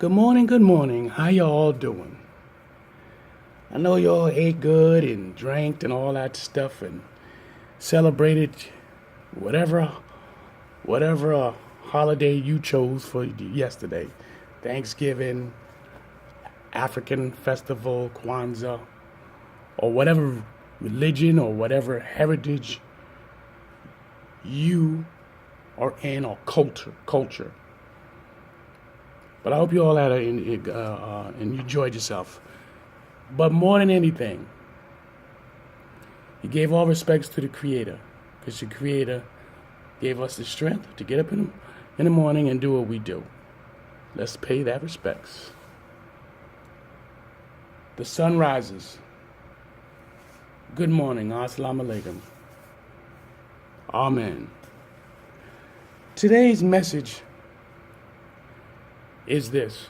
Good morning, good morning. How y'all doing? I know y'all ate good and drank and all that stuff and celebrated whatever holiday you chose for yesterday. Thanksgiving, African festival, Kwanzaa, or whatever religion or whatever heritage you are in or culture. But I hope you all had and you enjoyed yourself. But more than anything, you gave all respects to the Creator, because the Creator gave us the strength to get up in the morning and do what we do. Let's pay that respects. The sun rises. Good morning. Assalamu alaikum. Amen. Today's message is this.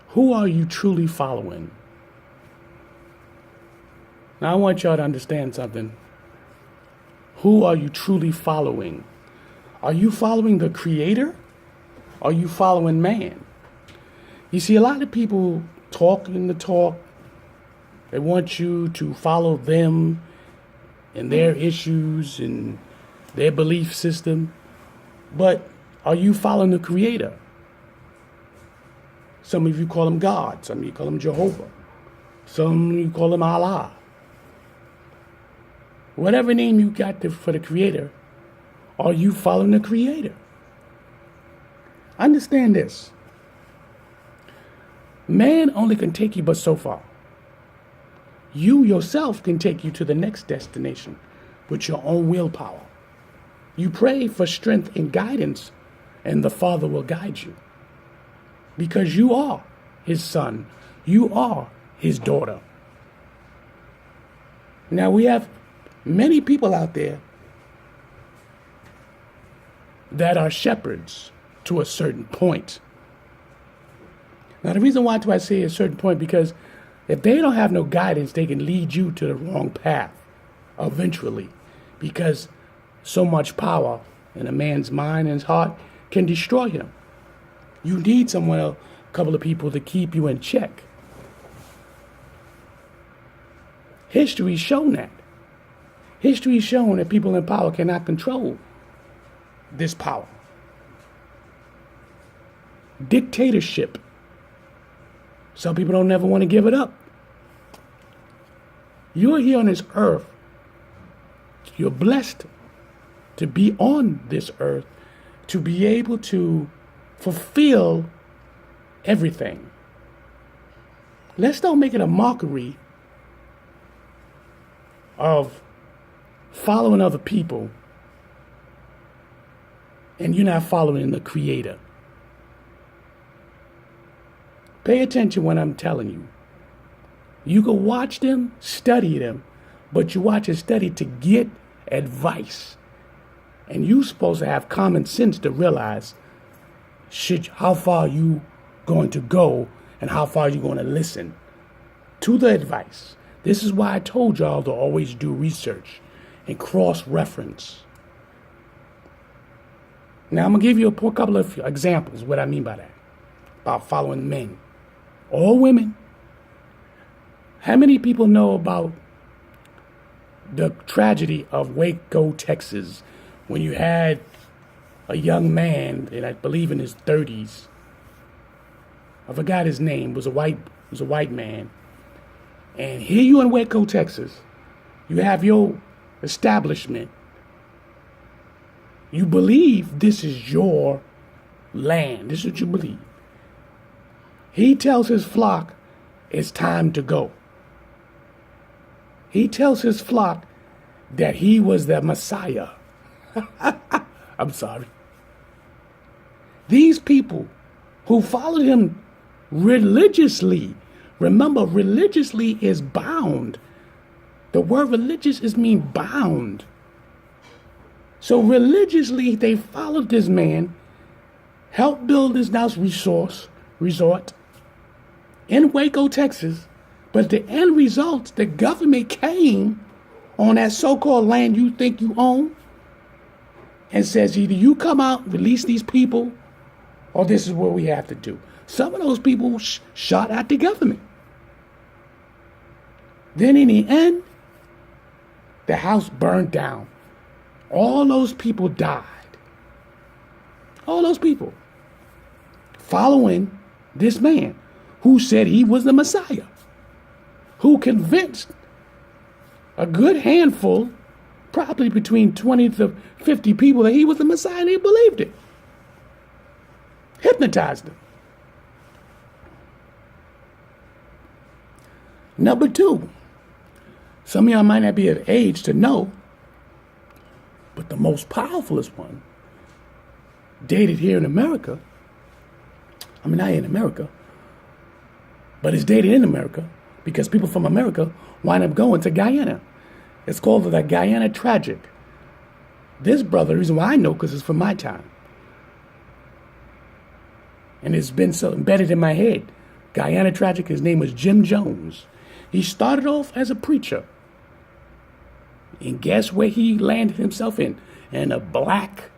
Who are you truly following? Now I want y'all to understand something. Who are you truly following? Are you following the Creator? Are you following man? You see, a lot of people talking the talk. They want you to follow them and their issues and their belief system. But are you following the Creator? Some of you call him God. Some of you call him Jehovah. Some of you call him Allah. Whatever name you got for the Creator, are you following the Creator? Understand this. Man only can take you but so far. You yourself can take you to the next destination with your own willpower. You pray for strength and guidance, and the Father will guide you. Because you are his son. You are his daughter. Now, we have many people out there that are shepherds to a certain point. Now, the reason why do I say a certain point, because if they don't have no guidance, they can lead you to the wrong path eventually, because so much power in a man's mind and his heart can destroy him. You need someone, a couple of people to keep you in check. History's shown that. History's shown that people in power cannot control this power. Dictatorship. Some people don't never want to give it up. You're here on this earth. You're blessed to be on this earth, to be able to fulfill everything. Let's don't make it a mockery of following other people and you're not following the Creator. Pay attention when I'm telling you. You can watch them, study them, but you watch and study to get advice. And you're supposed to have common sense to realize how far you going to go and how far you're going to listen to the advice. This is why I told y'all to always do research and cross-reference. Now, I'm going to give you a couple of examples what I mean by that, about following men or women. How many people know about the tragedy of Waco, Texas, when you had a young man, and I believe in his 30s, I forgot his name, was a white man. And here you in Waco, Texas, you have your establishment. You believe this is your land. This is what you believe. He tells his flock it's time to go. He tells his flock that he was the Messiah. I'm sorry. These people who followed him religiously, remember, religiously is bound. The word religious is mean bound. So religiously, they followed this man, helped build this nice resort in Waco, Texas. But the end result, the government came on that so-called land you think you own, and says either you come out, release these people, or this is what we have to do. Some of those people shot at the government. Then in the end, the house burned down. All those people died. All those people. Following this man who said he was the Messiah. Who convinced a good handful, probably between 20 to 50 people, that he was the Messiah, and they believed it. Hypnotized them. Number two, some of y'all might not be of age to know, but the most powerfulest one, dated here in America, not in America, but it's dated in America because people from America wind up going to Guyana. It's called the Guyana Tragic. This brother, the reason why I know, because it's from my time. And it's been so embedded in my head. Guyana Tragic, his name was Jim Jones. He started off as a preacher. And guess where he landed himself in? In the black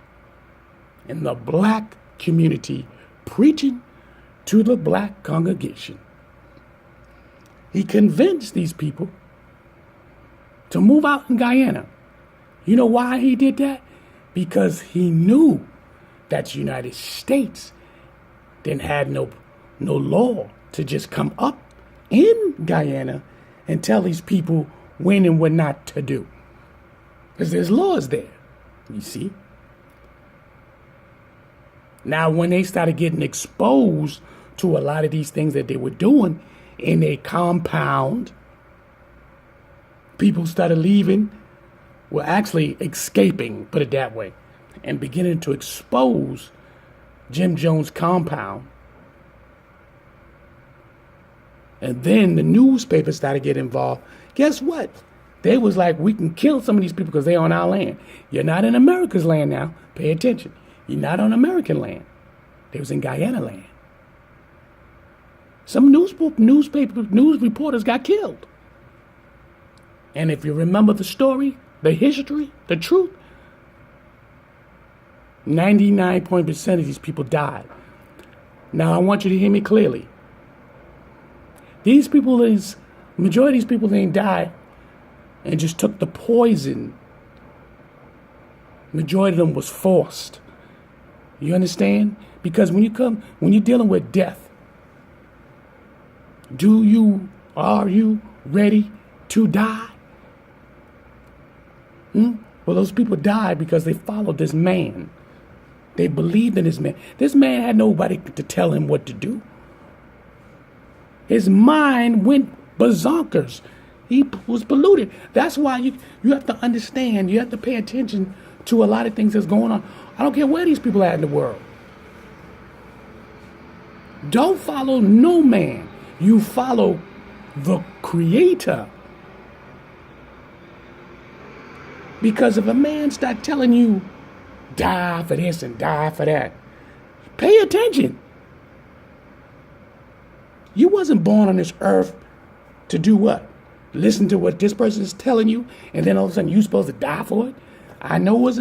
community, preaching to the black congregation. He convinced these people to move out in Guyana. You know why he did that? Because he knew that the United States didn't have no law to just come up in Guyana and tell these people when and what not to do. Because there's laws there, you see. Now, when they started getting exposed to a lot of these things that they were doing in a compound, people started leaving, well, actually escaping, put it that way, and beginning to expose Jim Jones' compound. And then the newspaper started getting involved. Guess what? They was like, we can kill some of these people because they're on our land. You're not in America's land now. Pay attention. You're not on American land. They was in Guyana land. Some news reporters got killed. And if you remember the story, the history, the truth, 99% of these people died. Now, I want you to hear me clearly. These people, majority of these people didn't die and just took the poison. Majority of them was forced. You understand? Because when you're dealing with death, are you ready to die? Well, those people died because they followed this man. They believed in this man. This man had nobody to tell him what to do. His mind went berserkers. He was polluted. That's why you have to understand, you have to pay attention to a lot of things that's going on. I don't care where these people are in the world. Don't follow no man. You follow the Creator. Because if a man start telling you, die for this and die for that, pay attention. You wasn't born on this earth to do what? Listen to what this person is telling you, and then all of a sudden you're supposed to die for it? I know it's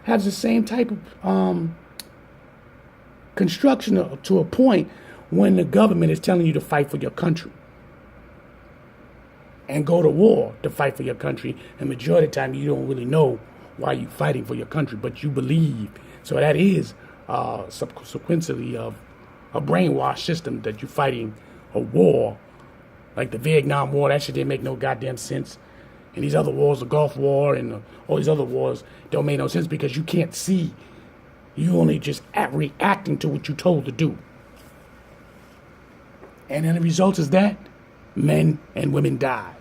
has the same type of construction to a point when the government is telling you to fight for your country and go to war to fight for your country. And majority of the time, you don't really know why you're fighting for your country, but you believe. So that is subsequently of a brainwash system that you're fighting a war, like the Vietnam War. That shit didn't make no goddamn sense. And these other wars, the Gulf War and all these other wars, don't make no sense because you can't see. You only just reacting to what you're told to do. And then the result is that men and women die.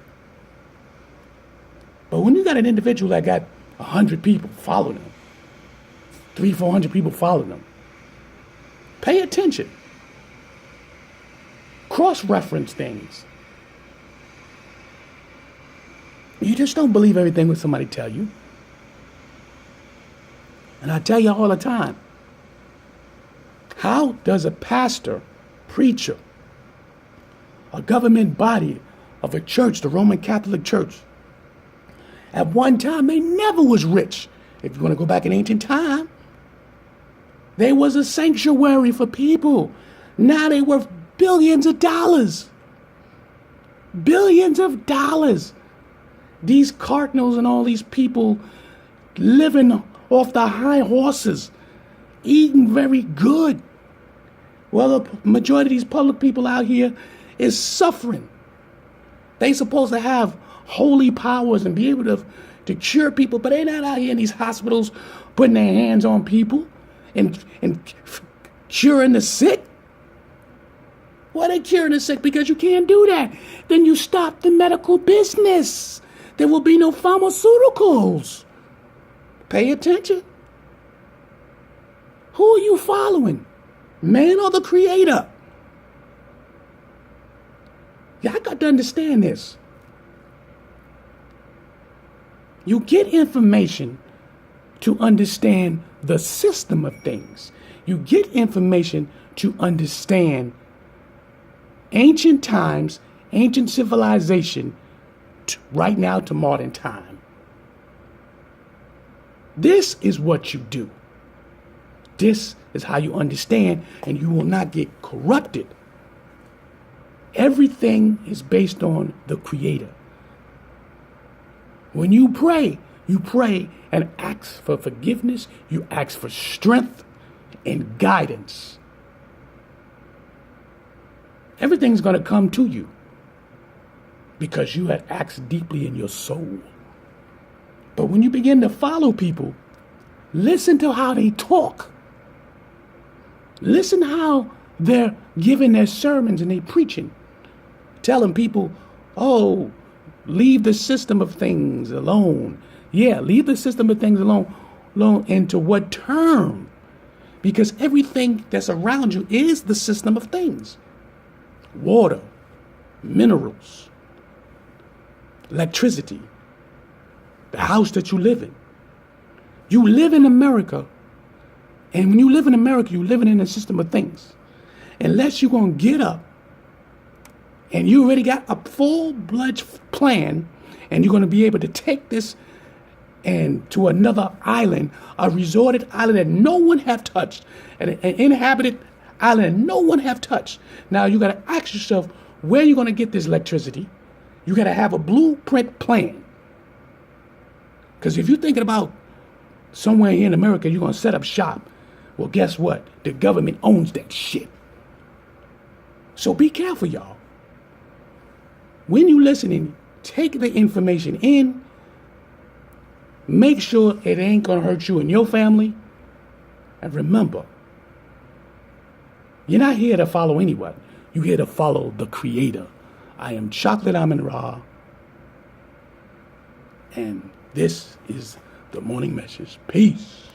But when you got an individual that got 100 people following them, 300-400 people following them, pay attention. Cross-reference things. You just don't believe everything what somebody tell you. And I tell you all the time, how does a pastor, preacher, a government body of a church, the Roman Catholic Church, at one time they never was rich. if you want to go back in ancient time, there was a sanctuary for people. Now they're worth billions of dollars. Billions of dollars. These cardinals and all these people living off the high horses, eating very good. Well, the majority of these public people out here is suffering. They supposed to have holy powers and be able to cure people, but they're not out here in these hospitals putting their hands on people and curing the sick. Why they curing the sick? Because you can't do that. Then you stop the medical business. There will be no pharmaceuticals. Pay attention. Who are you following? Man or the Creator? Y'all got to understand this. You get information to understand the system of things. You get information to understand ancient times, ancient civilization, right now to modern time. This is what you do. This is how you understand, and you will not get corrupted. Everything is based on the Creator. When you pray and ask for forgiveness, you ask for strength and guidance. Everything's going to come to you because you had asked deeply in your soul. But when you begin to follow people, listen to how they talk. Listen how they're giving their sermons and they preaching. Telling people, oh, leave the system of things alone. Yeah, leave the system of things alone. Into what term? Because everything that's around you is the system of things. Water, minerals, electricity, the house that you live in. You live in America, and when you live in America, you're living in a system of things. Unless you're going to get up and you already got a full-fledged plan, and you're going to be able to take this and to another island, a resorted island that no one have touched, an inhabited island that no one have touched. Now you got to ask yourself where you're going to get this electricity. You got to have a blueprint plan. Because if you're thinking about somewhere here in America, you're going to set up shop. Well, guess what? The government owns that shit. So be careful, y'all. When you're listening, take the information in. Make sure it ain't going to hurt you and your family. And remember, you're not here to follow anyone. You're here to follow the Creator. I am Chocolate AMUN-RA. And this is the morning message. Peace.